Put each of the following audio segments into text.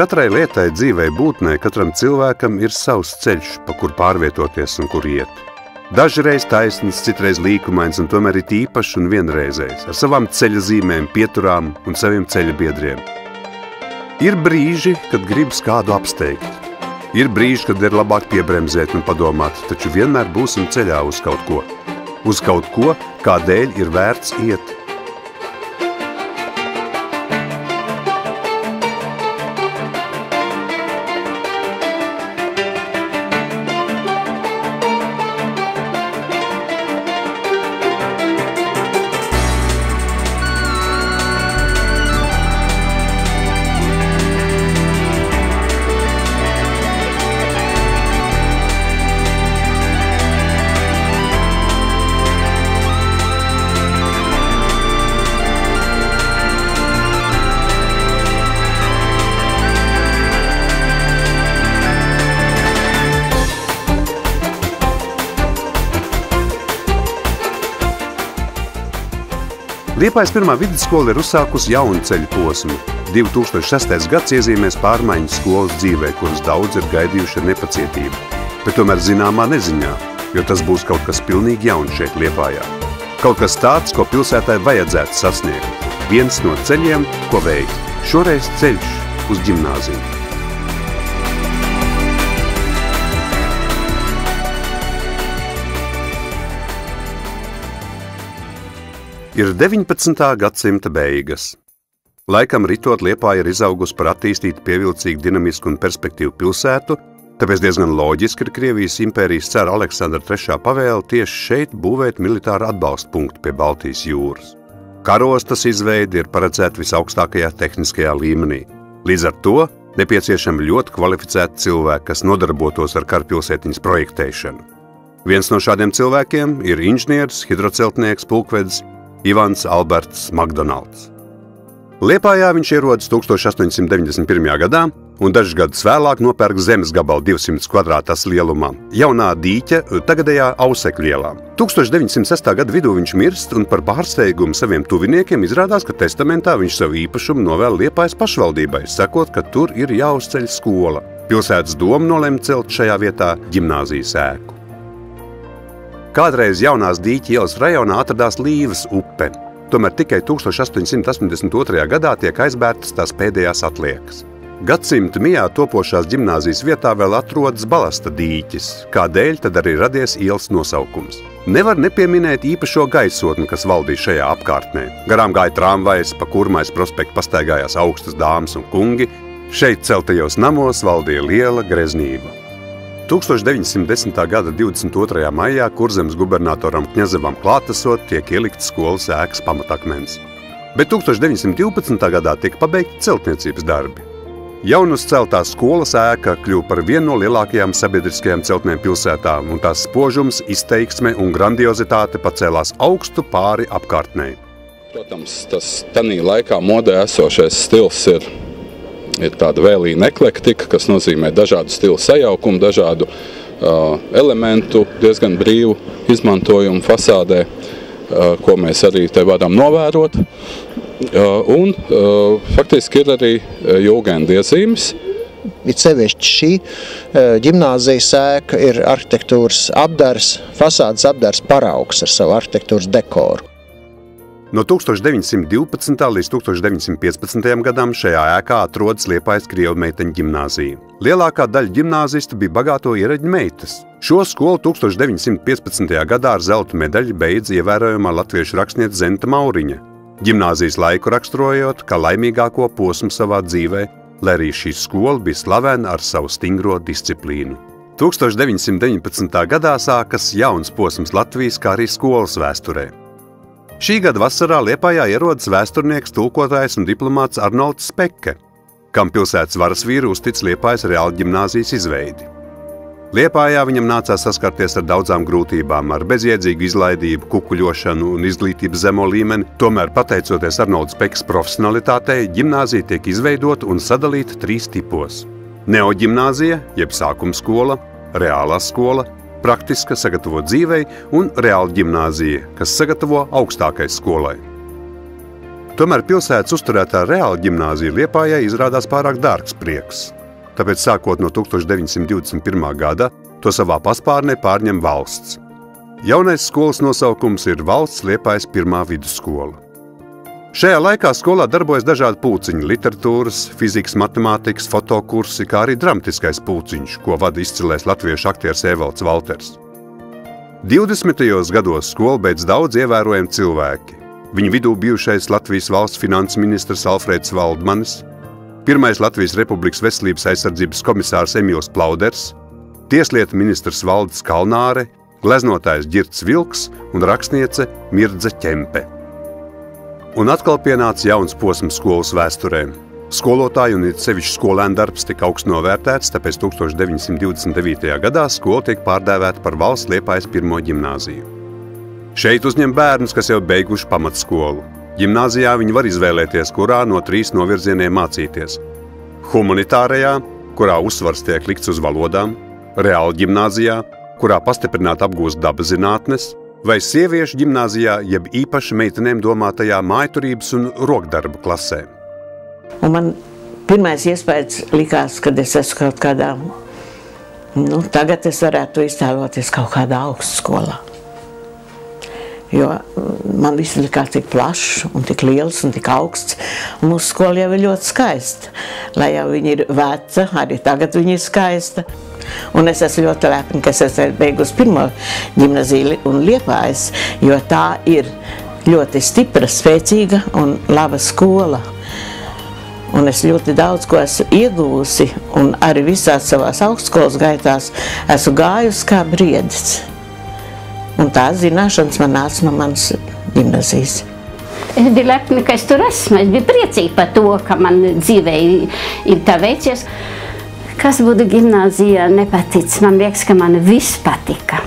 Katrai lietai, dzīvei, būtnei, katram cilvēkam ir savs ceļš, pa kur pārvietoties un kur iet. Dažreiz taisns, citreiz līkumains un tomēr ir īpašs un vienreizējs, ar savām ceļa zīmēm, pieturām un saviem ceļa biedriem. Ir brīži, kad gribas kādu apsteigt. Ir brīži, kad ir labāk piebremzēt un padomāt, taču vienmēr būsim ceļā uz kaut ko. Uz kaut ko, kādēļ ir vērts iet. Liepājas pirmā vidusskola ir uzsākusi jaunu ceļu posmu. 2006. gads iezīmēs pārmaiņas skolas dzīvē, kuras daudz ir gaidījuši ar nepacietību. Bet tomēr zināmā neziņā, jo tas būs kaut kas pilnīgi jauns šeit Liepājā. Kaut kas tāds, ko pilsētai vajadzētu sasniegt. Viens no ceļiem, ko veikt. Šoreiz ceļš uz ģimnāziju. Ir 19. gadsimta beigas. Laikam ritot Liepāja ir izaugusi par attīstītu, pievilcīgu, dinamisku un perspektīvu pilsētu, tāpēc diezgan loģiski ir Krievijas impērijas cara Aleksandra III pavēle tieši šeit būvēt militāru atbalsta punktu pie Baltijas jūras. Karostas izveide ir paredzēta visaugstākajā tehniskajā līmenī. Līdz ar to nepieciešami ļoti kvalificēti cilvēki, kas nodarbotos ar karpilsētiņas projektēšanu. Viens no šādiem cilvēkiem ir inženieris, hidroceltnieks, pulkvedis Ivans Alberts Makdonalds. Liepājā viņš ierodas 1891. gadā un dažus gadus vēlāk nopērk zemes gabalu 200 kvadrātas lielumā, jaunā dīķa, tagadējā Ausekļu ielā. 1906. gada vidū viņš mirst un par pārsteigumu saviem tuviniekiem izrādās, ka testamentā viņš savu īpašumu novēl Liepājas pašvaldībai, sakot, ka tur ir jāuzceļ skola. Pilsētas doma nolēma celt šajā vietā ģimnāzijas ēku. Kādreiz jaunās Dīķa ielas rajonā atradās Līvas upe, tomēr tikai 1882. gadā tiek aizbērtas tās pēdējās atliekas. Gadsimta mijā topošās ģimnāzijas vietā vēl atrodas Balasta dīķis, kādēļ tad arī radies ielas nosaukums. Nevar nepieminēt īpašo gaisotni, kas valdīja šajā apkārtnē. Garām gāja tramvajs, pa Kurmais prospektu pastaigājās augstas dāmas un kungi, šeit celtajos namos valdīja liela greznība. 1910. gada 22. maijā Kurzemes gubernatoram Kņazevam klātesot tiek ielikts skolas ēkas pamatakmens. Bet 1912. gadā tiek pabeigti celtniecības darbi. Jaunuzceltā skolas ēka kļuva par vienu no lielākajām sabiedriskajām celtnēm pilsētā, un tās spožums, izteiksme un grandiozitāte pacēlās augstu pāri apkārtnei. Protams, tas tanī laikā modē esošais stils ir tāda vēlīna eklektika, kas nozīmē dažādu stilu sajaukumu, dažādu elementu, diezgan brīvu izmantojumu fasādē, ko mēs arī te varam novērot. Un faktiski ir arī jūgendiezīmes. It sevišķi šī ģimnāzijas ēka ir arhitektūras apdars, fasādes apdars paraugs ar savu arhitektūras dekoru. No 1912. līdz 1915. gadam šajā ēkā atrodas Liepājas krievu meiteņu ģimnāzija. Lielākā daļa ģimnāzistu bija bagāto iereģu meitas. Šo skolu 1915. gadā ar zelta medaļu beidz ievērojamā latviešu rakstniece Zenta Mauriņa. Ģimnāzijas laiku raksturojot kā laimīgāko posmu savā dzīvē, lai arī šī skola bija slavena ar savu stingro disciplīnu. 1919. gadā sākas jauns posms Latvijas, kā arī skolas vēsturē. Šī gada vasarā Liepājā ierodas vēsturnieks, tulkotājs un diplomāts Arnolds Speke, kam pilsētas varas vīri uztic Liepājas reāla ģimnāzijas izveidi. Liepājā viņam nācās saskarties ar daudzām grūtībām, ar bezjēdzīgu izlaidību, kukuļošanu un izglītības zemo līmeni, tomēr pateicoties Arnolda Spekas profesionalitātei, ģimnāzija tiek izveidota un sadalīta 3 tipos. Neoģimnāzija, jeb sākuma skola, reālā skola, praktiska sagatavo dzīvei un reāla ģimnāzija, kas sagatavo augstākai skolai. Tomēr pilsētas uzturētā Reāla ģimnāzija Liepājai izrādās pārāk dārgs prieks. Tāpēc sākot no 1921. gada to savā paspārnē pārņem valsts. Jaunais skolas nosaukums ir Valsts Liepājas pirmā vidusskola. Šajā laikā skolā darbojas dažādi pulciņi – literatūras, fizikas, matemātikas, fotokursi, kā arī dramatiskais pulciņš, ko vada izcilais latviešu aktieris Evalds Valters. 20. gados skolu beidz daudz ievērojami cilvēki. Viņu vidū bijušais Latvijas valsts finanses ministrs Alfrēds Valdmanis, pirmais Latvijas Republikas veselības aizsardzības komisārs Emīls Plauders, tieslietu ministrs Valdis Kalnāre, gleznotājs Ģirts Vilks un rakstniece Mirdze Ķempe. Un atkal pienāca jauns posms skolas vēsturē. Skolotāju un sevišķi skolēnu darbs tika augsts novērtēts, tāpēc 1929. gadā skola tiek pārdēvēta par Valsts Liepājas pirmo ģimnāziju. Šeit uzņem bērnus, kas jau beiguši pamatskolu. Ģimnāzijā viņi var izvēlēties, kurā no 3 novirzieniem mācīties. Humanitārajā, kurā uzsvars tiek likts uz valodām, Reāla ģimnāzijā, kurā pastiprināti apgūst dabas zinātnes, vai sieviešu ģimnāzijā, jeb īpaši meitenēm domātajā mājturības un rokdarbu klasē. Un man pirmais iespējas likās, kad es esmu kaut kādā, tagad es varētu iztēloties kaut kādā augstskolā. Jo man viss likās tik plašs un tik liels un tik augsts, un mūsu skola jau ir ļoti skaista. Lai jau viņa ir veca, arī tagad viņa ir skaista. Un es esmu ļoti lepna, ka es esmu beigusi pirmo ģimnaziju un Liepājas, jo tā ir ļoti stipra, spēcīga un laba skola. Un es ļoti daudz ko esmu ieguvusi, un arī visās savās augstskolas gaitās esmu gājusi kā briedis. Un tās zināšanas man nāca no manas ģimnazijas. Es biju lepna, ka es tur esmu. Es biju priecīga par to, ka man dzīvē ir tā veicies. Kas būtu ģimnāzijā nepatic? Man liekas, ka man viss patika.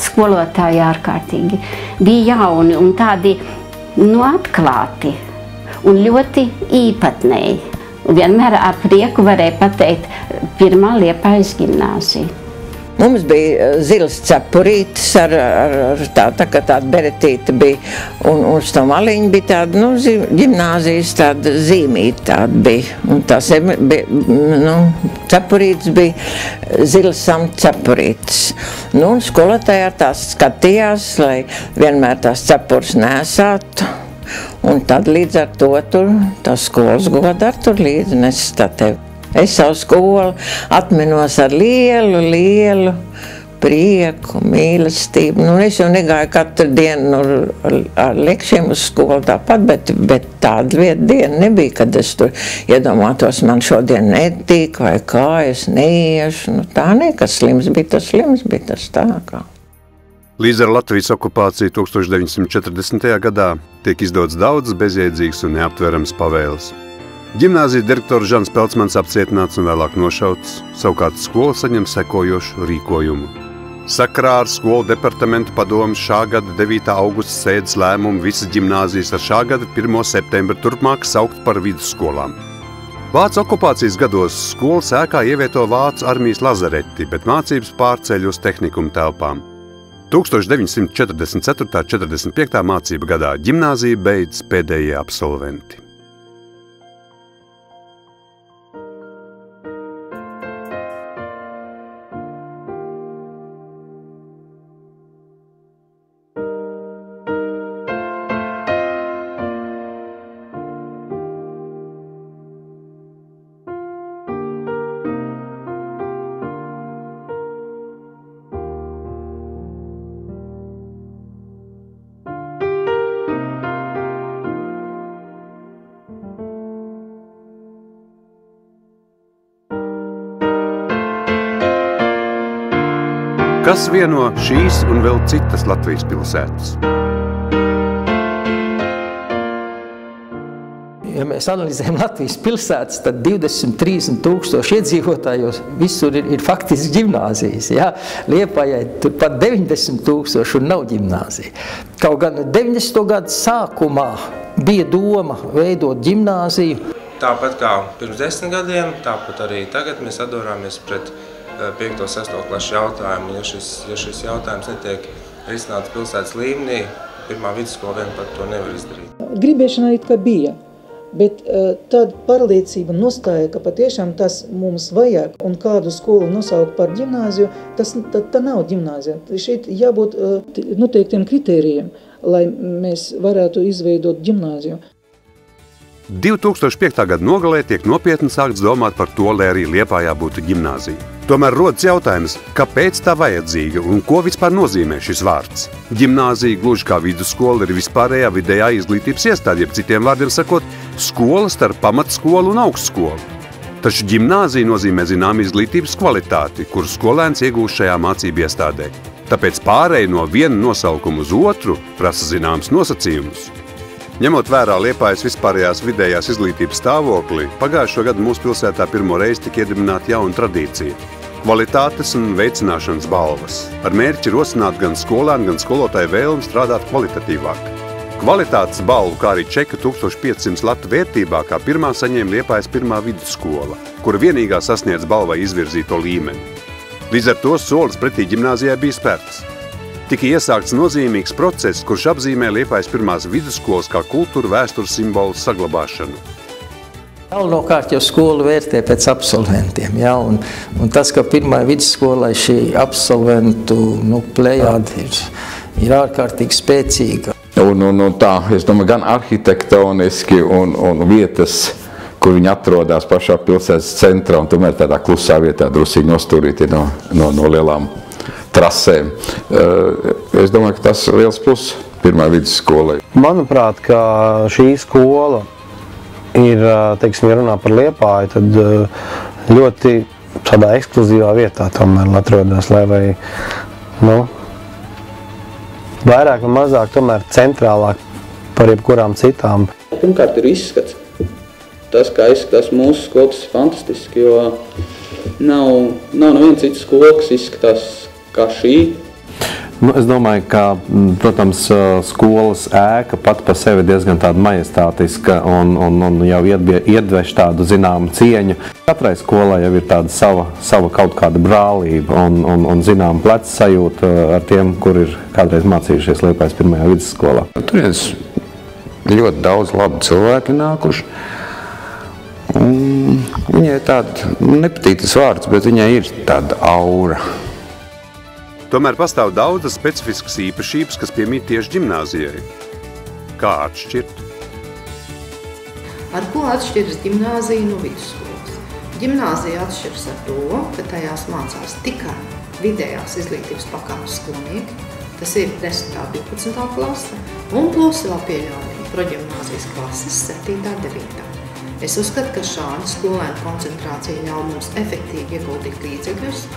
Skolotāji ārkārtīgi bija jauni un tādi atklāti un ļoti īpatnēji. Vienmēr ar prieku varēja pateikt pirmā Liepājas ģimnāzija. Mums bija zilas cepurītes tāda beretīte bija, un uz to maliņu bija tāda, ģimnāzijas tāda zīmīte tāda bija. Un tās bija, cepurītes bija zilas samta cepurītes. Un skolotāji ar tās skatījās, lai vienmēr tās cepures nesātu. Un tad līdz ar to tās skolas godā tur līdzi nesā tevi. Es savu skolu atminos ar lielu prieku, mīlestību. Es jau negāju katru dienu ar lekšiem uz skolu tāpat, bet tāda diena nebija, kad es tur iedomātos, man šodien netīk vai kā, es neiešu. Tā nekas slims bija tas tā kā. Līdz ar Latvijas okupāciju 1940. gadā tiek izdots daudz bezjēdzīgs un neaptverams pavēles. Ģimnāzijas direktors Žans Pelcmans apcietināts un vēlāk nošauts, savukārt skola saņem sekojošu rīkojumu. Sakarā ar skolu departamentu padomes šā gada 9. augusta sēdes lēmumu visas ģimnāzijas ar šā gada 1. septembra turpmāk saukt par vidusskolām. Vācu okupācijas gados skolas ēkā ievieto Vācu armijas lazareti, bet mācības pārceļ uz tehnikumu telpām. 1944.–45. mācību gadā ģimnāziju beidz pēdējie absolventi. Kas vieno šīs un vēl citas Latvijas pilsētas? Ja mēs analizējam Latvijas pilsētas, tad 20–30 tūkstoši iedzīvotājos visur ir faktiski ģimnāzijas. Ja? Liepājai tur pat 90 tūkstoši un nav ģimnāzija. Kaut gan 90. gadu sākumā bija doma veidot ģimnāziju. Tāpat kā pirms 10 gadiem, tāpat arī tagad mēs atdorāmies pret 5. un 6. klašu jautājumu. Ja šis jautājums netiek risināts pilsētas līmenī, pirmā vidusskola vien pat to nevar izdarīt. Gribēšana it kā bija, bet tāda pārliecība nostāja, ka patiešām tas mums vajag un kādu skolu nosaukt par ģimnāziju, tā nav ģimnāzija. Šeit jābūt noteiktiem kritērijiem, lai mēs varētu izveidot ģimnāziju. 2005. gada nogalē tiek nopietni sākts domāt par to, lai arī Liepājā būtu ģimnāzija. Tomēr rodas jautājums, kāpēc tā vajadzīga un ko vispār nozīmē šis vārds. Ģimnāzija, gluži kā vidusskola, ir vispārējā vidējā izglītības iestāde, jeb citiem vārdiem sakot, skola starp pamatskolu un augstskolu. Taču ģimnāzija nozīmē zinām izglītības kvalitāti, kuru skolēns iegūst šajā mācību iestādē. Tāpēc pārēja no viena nosaukuma uz otru prasa zināms nosacījumus. Ņemot vērā Liepājas vispārējās vidējās izglītības stāvokli, pagājušo gadu mūsu pilsētā pirmo reizi tika iedibināta jauna tradīcija – kvalitātes un veicināšanas balvas. Ar mērķi rosināt gan skolēnu, gan skolotāju vēlmi strādāt kvalitatīvāk. Kvalitātes balvu, kā arī čeka 1500 latu vērtībā, kā pirmā saņēma Liepājas pirmā vidusskola, kura vienīgā sasniedz balvai izvirzīto līmeni. Līdz ar to solis pretī ģimnāzijai bija spērts. Tika iesākts nozīmīgs process, kurš apzīmē Liepājas pirmās vidusskolas kā kultūra vēstures simbolu saglabāšanu. Galvenokārt jau skolu vērtē pēc absolventiem, ja, un tas, ka pirmā vidusskolai šī absolventu plejāde ir ārkārtīgi spēcīga. Un tā, es domāju, gan arhitektoniski un vietas, kur viņi atrodas pašā pilsētas centrā, un tomēr tādā klusā vietā drusīgi nostūrīti no lielām trasēm. Es domāju, ka tas ir liels plus pirmā vidusskolai. Manuprāt, ka šī skola ir, teiksim, ja runā par Liepāju, tad ļoti tādā ekskluzīvā vietā tomēr atrodas, lai vai, vairāk vai mazāk tomēr centrālāk par jebkurām citām. Pirmkārt ir izskats. Tas, kā izskatās mūsu skola, tas ir fantastiski, jo nav neviena cita skola, kas izskatās kā šī. Es domāju, ka, protams, skolas ēka pat par sevi diezgan tāda majestātiska un jau iedveš tādu zināmu cieņu. Katrai skolai jau ir tāda sava kaut kāda brālība un zinām pleca sajūta ar tiem, kur ir kādreiz mācījušies Liepājas pirmajā vidusskolā. Tur ir ļoti daudz labu cilvēku nākuši. Viņai ir tāda, nepatīk tas vārds, bet viņai ir tāda aura. Tomēr pastāv daudzas specifiskas īpašības, kas piemīt tieši ģimnāzijai. Kā atšķirt? Ar ko atšķiras ģimnāzija no vidusskolas? Ģimnāzija atšķiras ar to, ka tajās mācās tikai vidējās izglītības pakāpes skolnieki, tas ir 10. 12. klase, un plus vēl pieļaujami proģimnāzijas klases 7. 9. Es uzskatu, ka šāda skolēnu koncentrācija ļauj mums efektīvi ieguldīt līdzekļus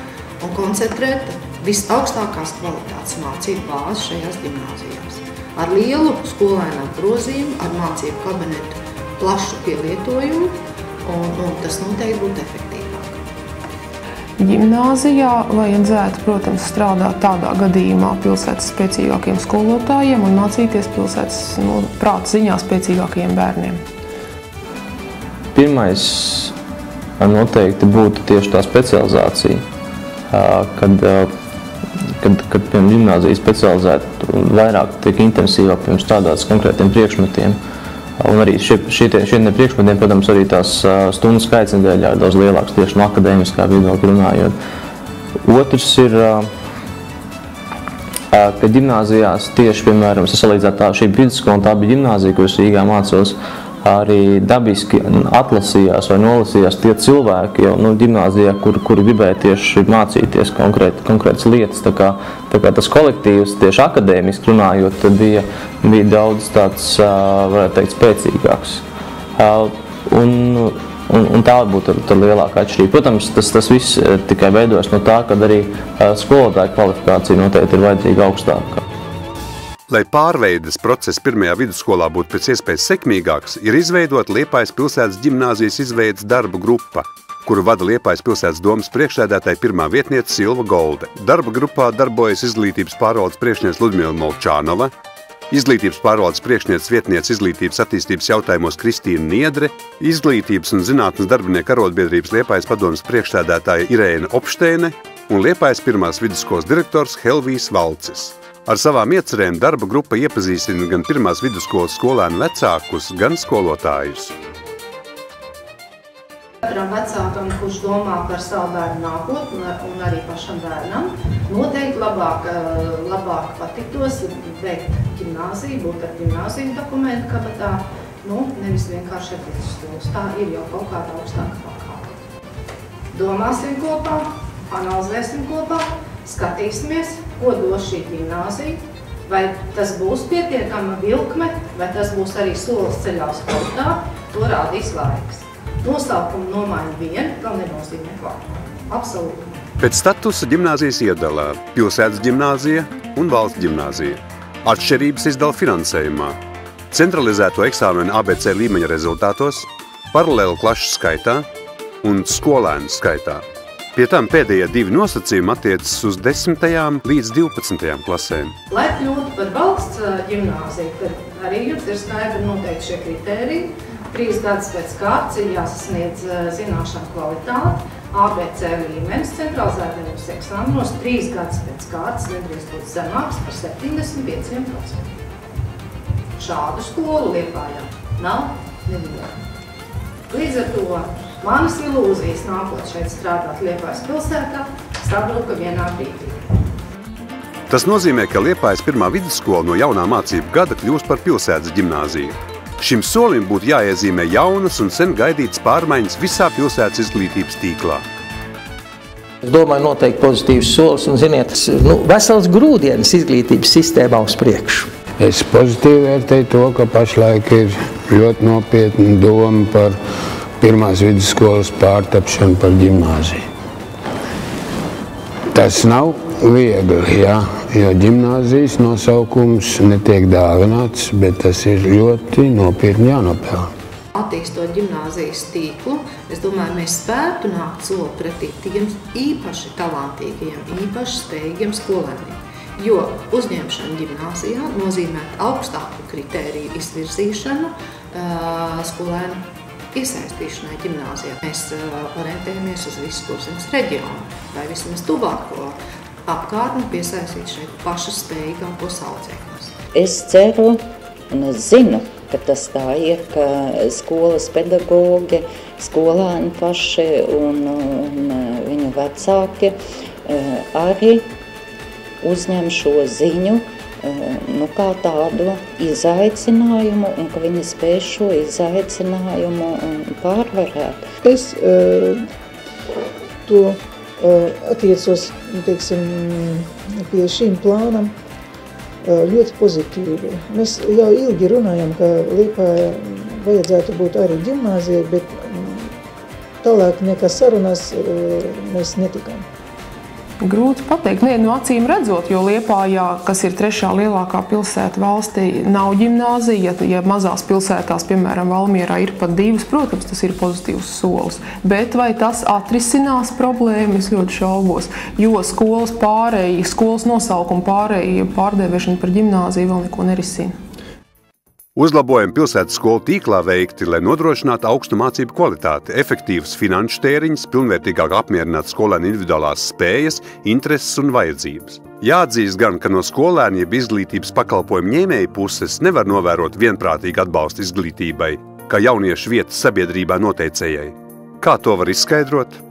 un koncentrēt visaugstākās kvalitātes mācību bāzi šajās ģimnāzijās. Ar lielu skolēnu apgrozījumu, ar mācību kabinetu plašu pielietojumu, un tas noteikti būtu efektīvāk. Ģimnāzijā vajadzētu, protams, strādāt tādā gadījumā pilsētas spēcīgākiem skolotājiem un mācīties pilsētas prāta ziņā spēcīgākajiem bērniem. Pirmais noteikti būtu tieši tā specializācija, kad piemēram ģimnāzija specializēta vairāk tiek intensīvāk piemēram strādāts konkrētiem priekšmetiem. Un arī šiem priekšmetiem, protams, arī tās stundu skaits nedēļā ir daudz lielāks tieši no akadēmiskā viedokļa runājot. Otrs ir, ka ģimnāzijās tieši, piemēram, sasalīdzēt šī vidusskola un tā bija ģimnāzija, ko es Rīgā mācos, arī dabiski atlasījās vai nolasījās tie cilvēki jau ģimnāzijā, kuri gribēja tieši mācīties konkrētas lietas. Tā kā tas kolektīvs tieši akadēmiski runājot bija daudz tāds, varētu teikt, spēcīgāks. Un tā būtu lielākā atšķirība. Protams, tas viss tikai veidojas no tā, ka arī skolotāju kvalifikācija noteikti ir vajadzīga augstāka. Lai pārveides process pirmajā vidusskolā būtu pēc iespējas sekmīgāks, ir izveidota Liepājas pilsētas ģimnāzijas izveides darba grupa, kuru vada Liepājas pilsētas domas priekšsēdētāja pirmā vietniece Silva Golde. Darba grupā darbojas izglītības pārvaldes priekšniece Ludmila Molčānova, izglītības pārvaldes priekšniece vietniece izglītības attīstības jautājumos Kristīna Niedre, izglītības un zinātnes darbinieku arotbiedrības Liepājas padomes priekšsēdētāja Irēna Opšteine un Liepājas pirmās vidusskolas direktors Helvijs Valcis. Ar savām iecerēm darba grupa iepazīstina gan pirmās vidusskolas skolēnu vecākus, gan skolotājus. Katram vecākam, kurš domā par savu bērnu nākotni un arī pašam bērnam, noteikti labāk patiktos veikt ģimnāziju, būt ar ģimnāziju dokumentu kabatā, nevis vienkārši ar vidusskolas. Tā ir jau kaut kāda augstāka pakāpe. Domāsim kopā, analizēsim kopā, skatīsimies, ko dos šī ģimnāzija, vai tas būs pietiekama vilkme, vai tas būs arī solis ceļā uz kvalitāti, to rādīs laiks. Nosaukumu nomaiņa vien vēl nenozīmē kvalitāti. Absolūti. Pēc statusa ģimnāzijas iedalā pilsētas ģimnāzija un valsts ģimnāzija. Atšķirības izdala finansējumā, centralizēto eksāmenu ABC līmeņa rezultātos, paralēlu klašu skaitā un skolēnu skaitā. Pie tam pēdējie 2 nosacījumi attiecas uz 10. līdz 12. klasēm. Lai kļūtu par valsts ģimnāziju, tad arī jums ir skaidri noteikti šie kritēriji. 3 gadus pēc kārtas ir jāsasniedz zināšanu kvalitāti, ABC līmenis centralizētajos eksāmenos, 3 gadus pēc kārtas nedrīkst būt zemāks par 75%. Šādu skolu Liepājā nav nevienā. Līdz ar to manas ilūzijas nākot šeit strādāt Liepājas pilsētā sabruka vienā brīdī. Tas nozīmē, ka Liepājas pirmā vidusskola no jaunā mācību gada kļūst par pilsētas ģimnāziju. Šim solim būtu jāiezīmē jaunas un sen gaidītas pārmaiņas visā pilsētas izglītības tīklā. Es domāju, noteikti pozitīvs solis un, ziniet, vesels grūdienis izglītības sistēmā uz priekšu. Es pozitīvi vērtēju to, ka pašlaik ir ļoti nopietna doma par pirmās vidusskolas pārtapšanu par ģimnāziju. Tas nav viegli, jo ģimnāzijas nosaukums netiek dāvināts, bet tas ir ļoti nopietni jānopelna. Attīstot ģimnāzijas tīklu, es domāju, mēs spētu nākt soli pretī tiem īpaši talantīgiem, īpaši spējīgiem skolēniem. Jo uzņemšana ģimnāzijā nozīmē augstāku kritēriju izvirzīšanu skolēnu iesaistīšanai ģimnāzijā. Mēs orientējamies uz visu Kurzemes reģionu, vai vismaz tuvāko apkārtni piesaistīt šeit pašas spējīgākos audzēkļus. Es ceru un es zinu, ka tas tā ir, ka skolas pedagogi, skolēni paši un viņu vecāki arī uzņem šo ziņu kā tādu izaicinājumu un ka viņi spēj šo izaicinājumu pārvarēt. Es to attiecos, teiksim, pie šīm plānam ļoti pozitīvi. Mēs jau ilgi runājam, ka Liepājā vajadzētu būt arī ģimnāzija, bet tālāk nekā sarunās mēs netikām. Grūti pateikt, no acīm redzot, jo Liepājā, kas ir 3. lielākā pilsēta valstī, nav ģimnāzija. Ja mazās pilsētās, piemēram, Valmierā ir pat 2, protams, tas ir pozitīvs solis. Bet vai tas atrisinās problēmu, es ļoti šaubos, jo skolas nosaukuma pārdēvēšana par ģimnāziju vēl neko nerisina. Uzlabojumi pilsētas skolu tīklā veikti, lai nodrošinātu augstu mācību kvalitāti, efektīvus finanšu tēriņus, pilnvērtīgāk apmierināt skolēnu individuālās spējas, intereses un vajadzības. Jāatzīst gan, ka no skolēnu jeb izglītības pakalpojumu ņēmēju puses nevar novērot vienprātīgu atbalstu izglītībai, kā jauniešu vietas sabiedrībā noteicējai. Kā to var izskaidrot?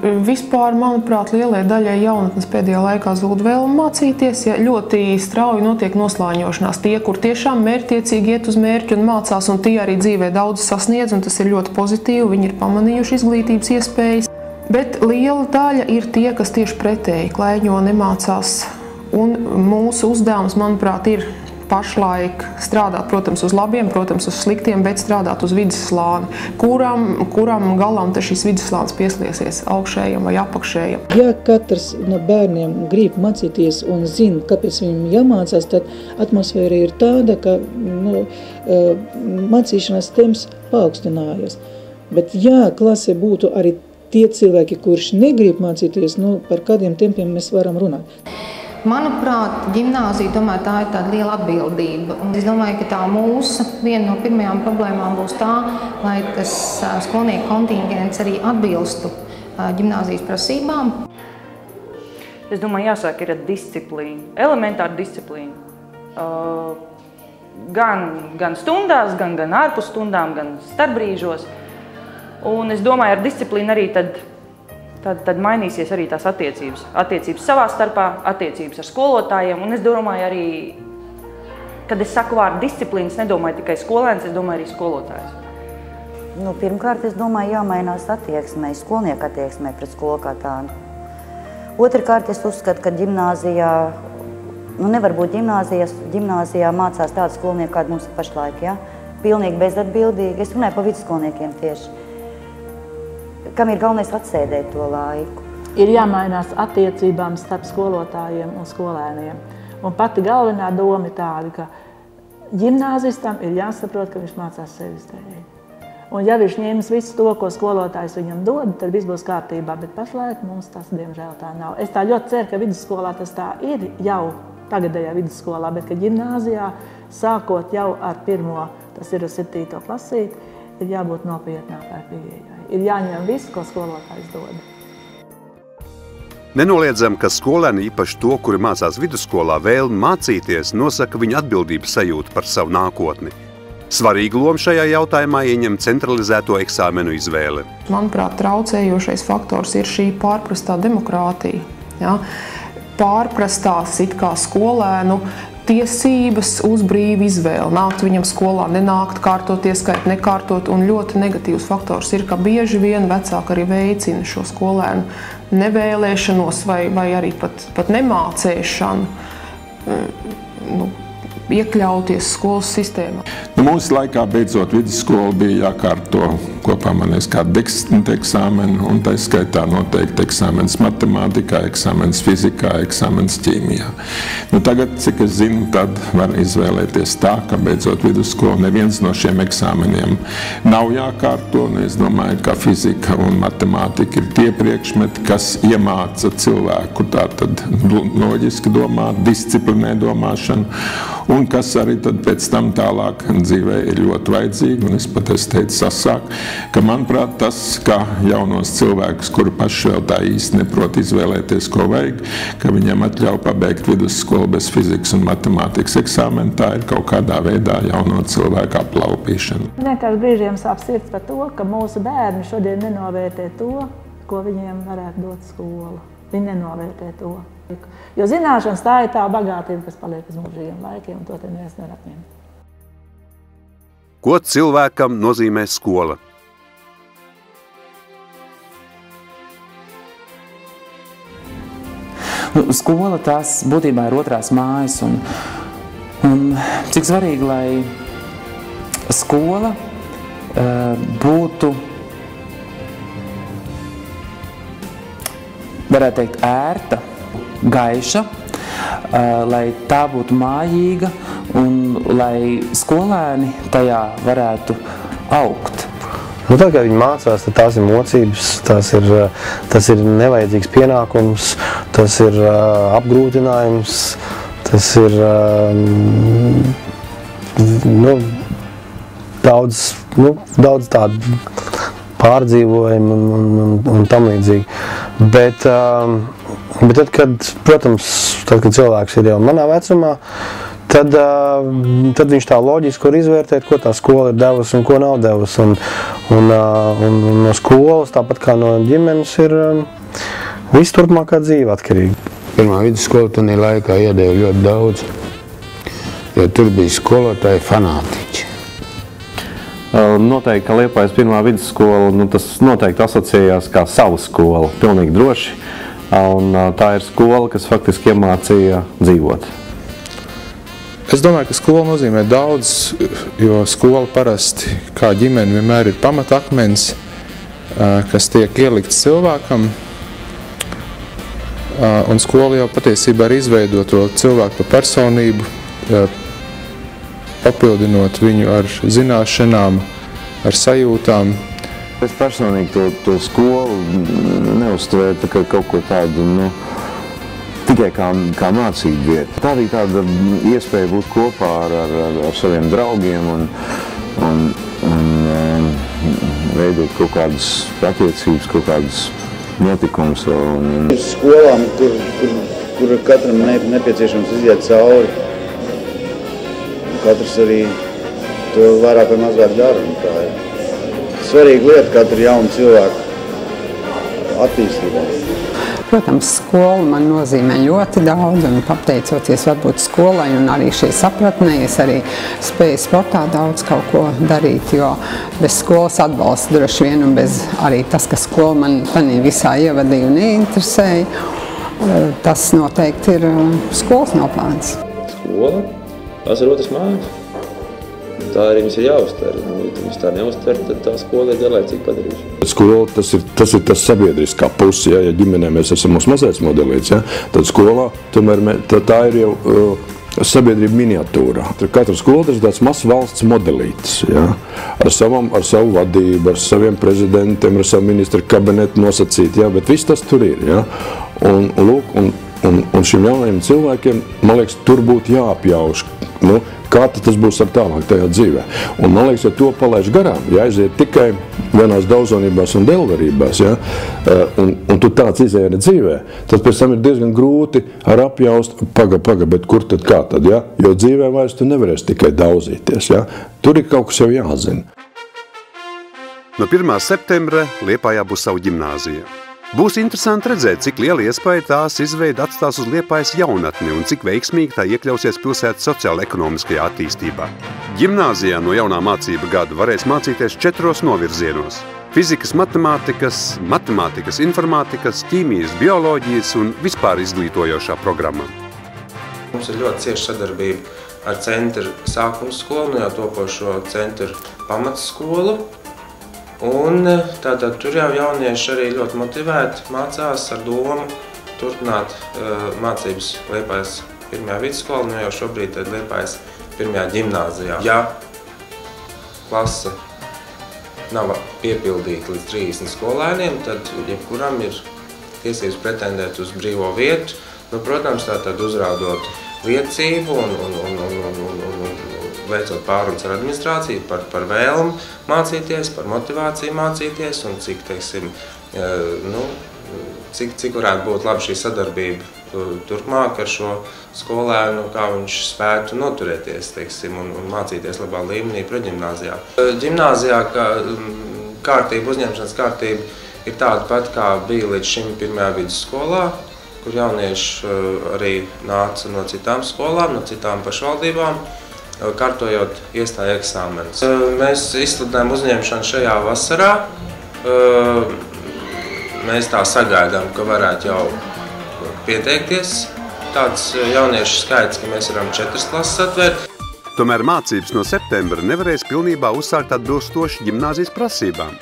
Vispār, manuprāt, lielai daļai jaunatnes pēdējā laikā zūd vēlme mācīties, ja ļoti strauji notiek noslāņošanās. Tie, kur tiešām mērķtiecīgi iet uz mērķi un mācās, un tie arī dzīvē daudz sasniedz, un tas ir ļoti pozitīvi, viņi ir pamanījuši izglītības iespējas. Bet liela daļa ir tie, kas tieši pretēji klaiņo, nemācās, un mūsu uzdevums, manuprāt, ir pašlaik strādāt, protams, uz labiem, protams, uz sliktiem, bet strādāt uz vidusslāni, kuram galam šis vidusslānis pieslēsies augšējiem vai apakšējiem. Ja katrs no bērniem grib mācīties un zina, kāpēc viņam jāmācās, tad atmosfēra ir tāda, ka mācīšanās temps paaugstinājās. Bet ja klasē būtu arī tie cilvēki, kurš negrib mācīties, par kādiem tempiem mēs varam runāt. Manuprāt, ģimnāzija, domāju, tā ir tāda liela atbildība. Un es domāju, ka tā mūsu viena no pirmajām problēmām būs tā, lai tas skolnieku kontingents arī atbilstu ģimnāzijas prasībām. Es domāju, jāsāk ir ar disciplīnu, elementāru disciplīnu. Gan stundās, gan ārpus stundām, gan starpbrīžos. Un es domāju, ar disciplīnu arī tad mainīsies arī tās attiecības. Attiecības savā starpā, attiecības ar skolotājiem. Un es domāju arī, kad es saku vārdu disciplīnas, nedomāju tikai skolēns, es domāju arī skolotājs. Pirmkārt, es domāju, jāmainās attieksmē, skolnieku attieksmē pret skolu kā tādu. Otrkārt, es uzskatu, ka ģimnāzijā, nevar būt ģimnāzijā mācās tādu skolnieku, kādu mums ir pašlaik, ja? Pilnīgi bezatbildīgi. Es runāju par vidusskolniekiem tieši. Kam ir galvenais atsēdēt to laiku? Ir jāmainās attiecībām starp skolotājiem un skolēniem. Un pati galvenā doma ir tāda, ka ģimnāzistam ir jāsaprot, ka viņš mācās sevis dēļ. Un ja viņš ņems visu to, ko skolotājs viņam dod, tad viss būs kārtībā, bet pašlaik mums tas, diemžēl, tā nav. Es tā ļoti ceru, ka vidusskolā tas tā ir jau tagadējā vidusskolā, bet ka ģimnāzijā, sākot jau ar pirmo, tas ir ar 7. klasīti, ir jābūt nopietnākai pieejai. Ir jāņem visu, ko skolotājs dod. Nenoliedzam, ka skolēni, īpaši to, kuri mācās vidusskolā, vēlmi mācīties, nosaka viņa atbildības sajūtu par savu nākotni. Svarīgu lomu šajā jautājumā ieņem centralizēto eksāmenu izvēle. Manuprāt, traucējošais faktors ir šī pārprastā demokrātija. Ja? Pārprastās it kā skolēnu tiesības uz brīvu izvēli. Nākt viņam skolā, nenākt, kārtot, ieskait, nekārtot. Un ļoti negatīvs faktors ir, ka bieži vien vecāki arī veicina šo skolēnu nevēlēšanos vai arī pat nemācēšanu. Iekļauties skolas sistēmā. Mūsu laikā beidzot vidusskola bija jākārto kopā kā 10 eksāmeni, un tā skaitā noteikti eksāmenis matemātikā, eksāmenis fizikā, eksāmenis ķīmijā. Tagad, cik es zinu, tad var izvēlēties tā, ka beidzot vidusskola neviens no šiem eksāmeniem nav jākārto, un es domāju, ka fizika un matemātika ir tie priekšmeti, kas iemāca cilvēku tātad loģiski domāt, disciplinē domāšanu, un kas arī tad pēc tam tālāk dzīvē ir ļoti vajadzīgi, un es pat teicu sasāk, ka manuprāt tas, ka jaunos cilvēkus, kuri paši vēl tā īsti neprot izvēlēties, ko vajag, ka viņiem atļauj pabeigt vidusskolu bez fizikas un matemātikas eksāmena, tā ir kaut kādā veidā jauno cilvēku aplaupīšana. Vienkārši brīžiem sāp sirds par to, ka mūsu bērni šodien nenovērtē to, ko viņiem varētu dot skola. Viņi nenovērtē to. Jo zināšanas tā ir tā bagātība, kas paliek uz mūžīgiem laikiem, un to te neviens nevar atņemt. Ko cilvēkam nozīmē skola? Skola tās būtībā ir otrās mājas, un cik svarīgi, lai skola būtu, varētu teikt, ērta, gaiša, lai tā būtu mājīga un lai skolēni tajā varētu augt. Tad, kad viņi mācās, tad tās ir mocības, tas ir nevajadzīgs pienākums, tas ir apgrūtinājums, tas ir daudz tādu pārdzīvojumu un tam līdzīgi. Bet tad, protams, kad cilvēks ir jau manā vecumā, tad viņš tā loģiski var izvērtēt, ko tā skola ir devusi un ko nav devusi. Un no skolas, tāpat kā no ģimenes, ir viss turpmākā dzīve atkarīga. Pirmā vidusskola tanī laikā iedēja ļoti daudz, jo tur bija skolotāji fanātiķi. Noteikti, ka Liepājas pirmā vidusskola, tas noteikti asociējās kā savu skolu, pilnīgi droši. Un tā ir skola, kas faktiski iemācīja dzīvot. Es domāju, ka skola nozīmē daudz, jo skola parasti, kā ģimene, vienmēr ir pamatakmens, kas tiek ielikts cilvēkam. Un skola jau patiesībā ir izveidot to cilvēku par personību, papildinot viņu ar zināšanām, ar sajūtām. Es personīgi to skolu neuztvēru kā kaut ko tādu, tikai kā mācību vietu. Tā bija tāda iespēja būt kopā ar saviem draugiem un veidot kaut kādas attiecības, kaut kādas notikums. Skolām, kur katram nepieciešams iziet cauri, katrs arī to vairāk vai mazāk dara. Tā ir svarīga lieta katru jaunu cilvēku attīstībā. Protams, skola man nozīmē ļoti daudz, un pateicoties varbūt skolai un arī šī sapratnē, es arī spēju sportā daudz kaut ko darīt, jo bez skolas atbalsta droši vien, un bez arī tas, ka skola man tanī visā ievadīja un ieinteresēja, tas noteikti ir skolas nopelns. Skola, tās ir otras mājas. Tā arī mums ir jāuztver. Ja mums tā neuztver, tad tā skola ir garlaicīgi padarījuši. Skola, tas ir tas sabiedriskā puse, ja ģimenē mēs esam mūsu mazais modelīts, ja, tad skolā tomēr tā ir jau sabiedrība miniatūrā. Katra skola ir tāds mazs valsts modelītis, ja, ar savu vadību, ar saviem prezidentiem, ar savu ministru kabinetu nosacīt, ja, bet viss tas tur ir. Ja. Un šiem jaunajiem cilvēkiem, man liekas, tur būtu jāapjauš, kā tas būs ar tālāk tajā dzīvē. Un man liekas, ja to palaiž garām, ja aiziet tikai vienās daudzonībās un delvarībās, ja, un tu tāds izēri dzīvē, tad pēc tam ir diezgan grūti ar apjaust, paga, bet kur tad kā tad, ja? Jo dzīvē vairs tu nevarēsi tikai daudzīties, ja? Tur ir kaut kas jau jāzina. No 1. septembra Liepājā būs savu ģimnāzija. Būs interesanti redzēt, cik liela iespēja tās izveida atstās uz Liepājas jaunatni un cik veiksmīgi tā iekļausies pilsētas sociāla-ekonomiskajā attīstībā. Ģimnāzijā no jaunā mācība gada varēs mācīties 4 novirzienos – fizikas, matemātikas, informātikas, ķīmijas, bioloģijas un vispār izglītojošā programma. Mums ir ļoti cieša sadarbība ar centru sākuma skolu, jau topošo centru pamatskolu. Un tātad tur jau jaunieši arī ļoti motivēti mācās ar domu turpināt mācības Liepājas 1. vidusskolā, nu jau šobrīd Liepājas 1. ģimnāzijā. Ja klase nav piepildīta līdz 30 skolēniem, tad jebkuram ir tiesības pretendēt uz brīvo vietu. Nu, protams, tātad uzrādot liecību un veicot pārunas ar administrāciju par vēlmu mācīties, par motivāciju mācīties un cik, teiksim, cik varētu būt labi šī sadarbība turpmāk ar šo skolēnu, kā viņš spētu noturēties, teiksim, un mācīties labā līmenī preģimnāzijā. Ģimnāzijā kārtība, uzņemšanas kārtība ir tāda pat, kā bija līdz šim 1. vidusskolā, kur jaunieši arī nāca no citām skolām, no citām pašvaldībām, kārtojot iestāju eksāmenus. Mēs izsludinājām uzņemšanu šajā vasarā. Mēs tā sagaidām, ka varētu jau pieteikties tāds jauniešu skaits, ka mēs varam 4 klases atvērt. Tomēr mācības no septembra nevarēs pilnībā uzsākt atbilstoši ģimnāzijas prasībām,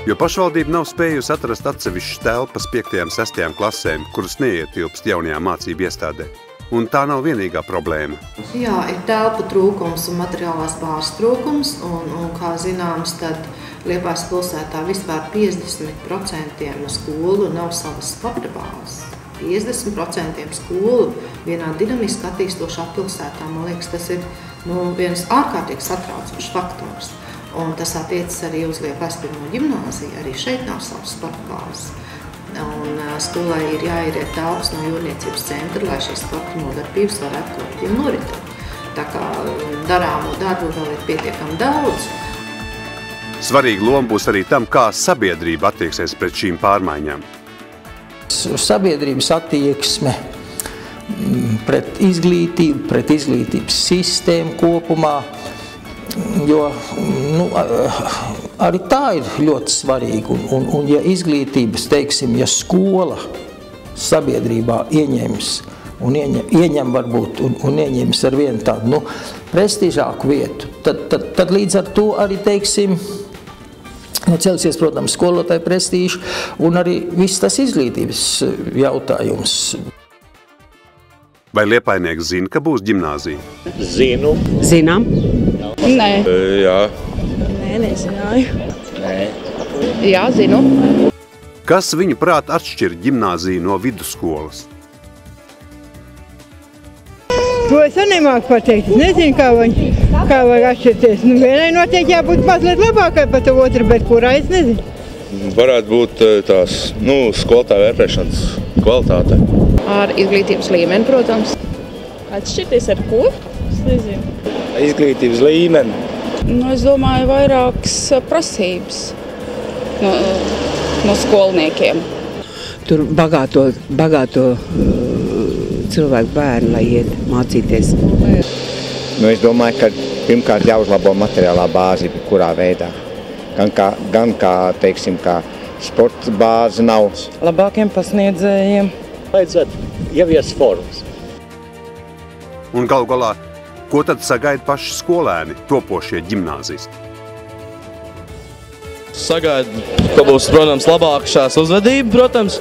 jo pašvaldība nav spējusi atrast atsevišķas telpas 5. un 6. klasēm, kuras neietilpst jaunajā mācību iestādē. Un tā nav vienīgā problēma. Jā, ir telpu trūkums un materiālās bāzes trūkums, un kā zināms, tad Liepājas pilsētā vispār 50% no skolu nav savas sporta bāzes. 50% skolu vienā dinamiski attīstošā pilsētā, man liekas, tas ir viens ārkārtīgi satraucošs faktors. Un tas attiecas arī uz Liepājas 1. ģimnāziju, arī šeit nav savas sporta bāzes. Un skolai ir jāieriet telpas no jūrniecības centra, lai šīs sporta nodarbības varētu kolektīvi noritēt. Tā kā darāmo darbu vēl ir pietiekami daudz. Svarīga loma būs arī tam, kā sabiedrība attieksies pret šīm pārmaiņām. Sabiedrības attieksme pret izglītību, pret izglītības sistēmu kopumā, jo arī tā ir ļoti svarīga. Un ja izglītības, teiksim, ja skola sabiedrībā ieņems un ieņem varbūt un ieņems ar vienu tādu prestižāku vietu, tad līdz ar to arī, teiksim, celsies, protams, skolotāju prestīžu un arī viss tas izglītības jautājums. Vai liepainieki zina, ka būs ģimnāzija? Zinu. Zinām? Nē. Jā. Nē, nezināju. Nē. Jā, zinu. Kas viņu prāt atšķir ģimnāziju no vidusskolas? To es nemāku pateikt. Es nezinu, kā var atšķirties. Vienai noteikti jābūt mazliet labākai par to otru, bet kurā es nezinu. varētu būt tās skolotāju vērtēšanas kvalitāte. Ar izglītības līmeni, protams. Atšķirties ar ko? Es nezinu. Izglītības līmeni. Es domāju, vairākas prasības no skolniekiem. Tur bagāto cilvēku bērni, lai iet mācīties. Es domāju, ka pirmkārt jāuzlabo materiālā bāzi, kurā veidā. Gan kā, teiksim, kā sporta bāze nav. Labākiem pasniedzējiem. Vajadzētu ieviest formas. Un galu galā, ko tad sagaida paši skolēni, topošie ģimnāzisti? Sagaidu, ka būs, protams, labāka šās uzvedība, protams.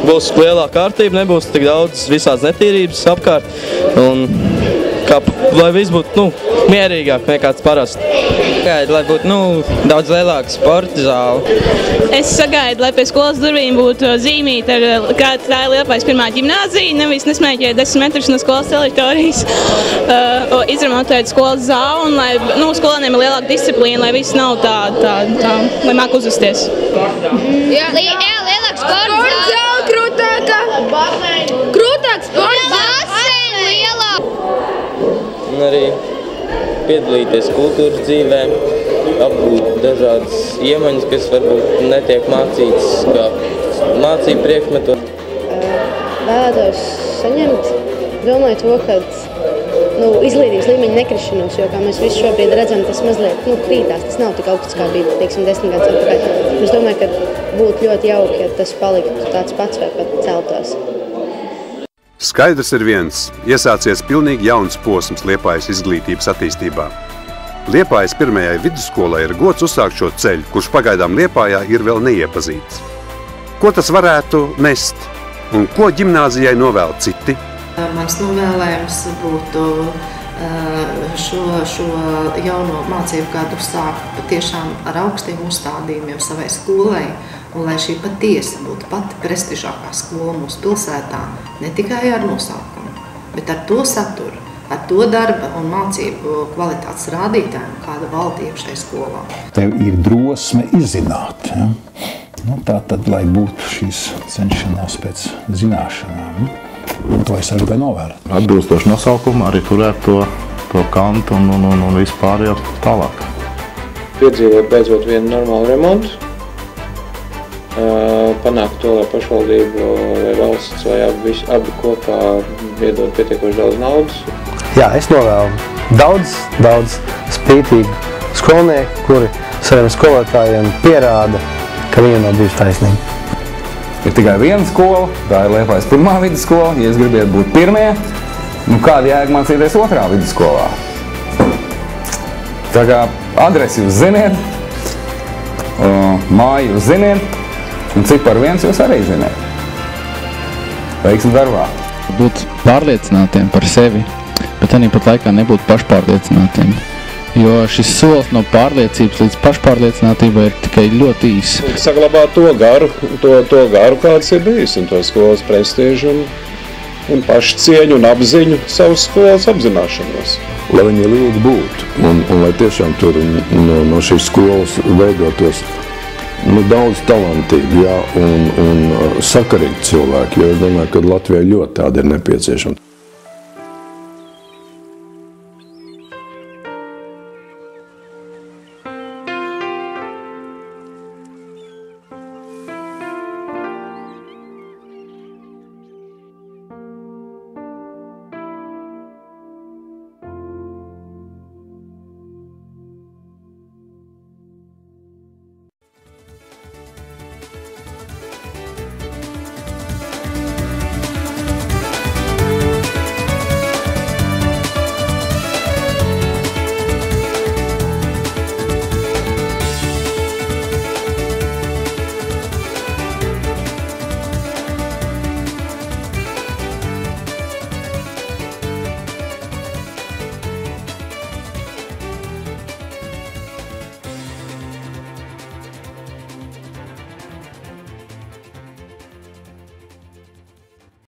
Būs lielāka kārtība, nebūs tik daudz visādas netīrības apkārt. Un lai viss būtu mierīgāk nekā parasti. Sagaidu, lai būtu daudz lielāka sporta zāle. Es sagaidu, lai pie skolas durvīm būtu zīmīta, kā tā ir Liepājas pirmā ģimnāzija, nevis nesmēķēt 10 metrus no skolas teritorijas, izremontēt skolas zāli un lai skolēniem ir lielāka disciplīna, lai viss nav tā, lai māk uzvesties. Jā, lielāka sporta zāle, krūtāka sporta zāle, lielāka. Un arī piedalīties kultūras dzīvē, apgūt dažādas iemaņas, kas varbūt netiek mācītas kā mācību priekšmetos. Vēlētos saņemt, domāju to, ka izglītības līmeņa nekrišanos, jo, kā mēs visi šobrīd redzam, tas mazliet krītās, tas nav tik augsts, kā bija, 10 gadus atpakaļ. Es domāju, ka būtu ļoti jauki, ja tas paliktu tāds pats vai pat celtos. Skaidrs ir viens, iesācies pilnīgi jauns posms Liepājas izglītības attīstībā. Liepājas pirmajai vidusskolai ir gods uzsākt šo ceļu, kurš pagaidām Liepājā ir vēl neiepazīts. Ko tas varētu nest un ko ģimnāzijai novēl citi? Mans novēlējums būtu šo jauno mācību gadu sākt patiešām ar augstiem uzstādījumiem savai skolai, un lai šī patiesi būtu pati prestižākā skola mūsu pilsētā, ne tikai ar nosaukumu, bet ar to saturu, ar to darba un mācību kvalitātes rādītājiem, kāda valdība šai skolā. Tev ir drosme izzināt. Ja? Tā tad, lai būtu šīs cenšanās pēc zināšanām. Un to es arī novēlu. Atbilstoši nosaukumu arī turēt to kantu un vispār jau tālāk. Piedzīvot beidzot vienu normālu remontu. Panākt to, lai pašvaldība vai valsts vai abi kopā iedod pietiekoši daudz naudas. Jā, es novēlu daudz spītīgu skolnieku, kuri saviem skolotājiem pierāda, ka viņa nav bijusi taisnība. Ir tikai viena skola, tā ir Liepājas pirmā vidusskola. Ja jūs gribat būt pirmie, kāda jēga mācīties otrā vidusskolā? Tā kā adresi jūs ziniet, māju jūs ziniet, un ciparu 1 jūs arī ziniet. Veiksmi darbā. Būt pārliecinātiem par sevi, bet arī pat laikā nebūt pašpārliecinātiem. Jo šis solis no pārliecības līdz pašpārliecinātībai ir tikai ļoti īs. Saglabāt to garu, kāds ir bijis, un to skolas prestižu un pašcieņu un apziņu savas skolas apzināšanos. Lai viņi ilgi būtu, un lai tiešām tur no šīs skolas veidotos daudz talantīgi un sakarīgi cilvēki, jo es domāju, ka Latvijai ļoti tādi ir nepieciešami.